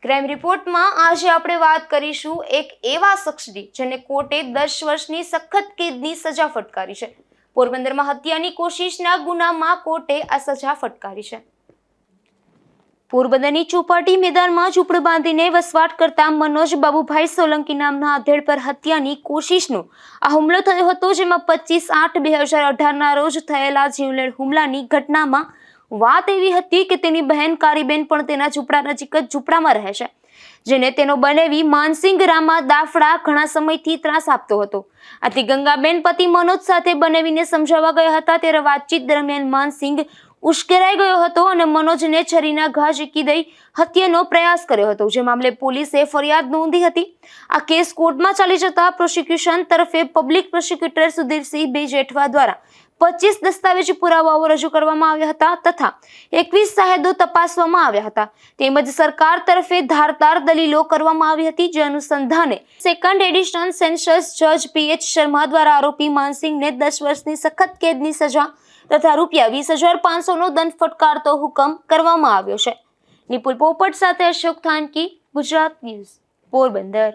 Crime રિપોર્ટમાં આજે આપણે વાત કરીશું એક એવા શખ્સની જેને કોર્ટે 10 વર્ષની સખત કેદની સજા ફટકારી છે। પોરબંદરમાં હત્યાની કોશિશના ગુનામાં કોર્ટે આ સજા ફટકારી છે। પોરબંદરની ચોપાટી મેદાનમાં ઝૂંપડું બાંધીને વસવાટ કરતા મનોજ બાબુભાઈ સોલંકી નામના આધેડ પર હત્યાની કોશિશનો આ હુમલો થયો હતો, જેમાં 25/8/2018ના રોજ થયેલા જીવલેણ હુમલાની ઘટનામાં વાત એવી હતી કે તેની બહેન કારીબેન પણ તેના ઝૂંપડા નજીક જ ઝૂંપડામાં રહે છે, જેને તેનો બનેવી માનસિંગ રામા દાફડા ઘણા સમયથી ત્રાસ આપતો હતો। આથી ગંગાબેન પતિ મનોજ સાથે બનેવીને સમજાવવા ગયા હતા, ત્યારે વાતચીત દરમિયાન માનસિંગ ઉશ્કેરાઈ ગયો હતો અને મનોજને છરીના ઘા ઝીકી દઈ હત્યાનો પ્રયાસ કર્યો હતો, જે મામલે પોલીસે ફરિયાદ નોંધી હતી। આ કેસ કોર્ટમાં ચાલી જતા પ્રોસિક્યુશન તરફે પબ્લિક પ્રોસિક્યુટર સુધીરસિંહ બી જેઠવા દ્વારા 25 દસ્તાવેજી પુરાવાઓ રજૂ કરવામાં આવ્યા હતા તથા 21 સાહેદો તપાસવામાં આવ્યા હતા, તેમજ સરકાર તરફે ધારદાર દલીલો કરવામાં આવી હતી, જે અનુસંધાને સેકન્ડ એડિશનલ સેશન્સ જજ પીએચ શર્મા દ્વારા આરોપી માનસિંગને 10 વર્ષની સખત કેદની સજા તથા ₹20,500નો દંડ ફટકારતો હુકમ કરવામાં આવ્યો છે। નિપુલ પોપટ સાથે અશોક થાનકી, ગુજરાત ન્યૂઝ, પોરબંદર।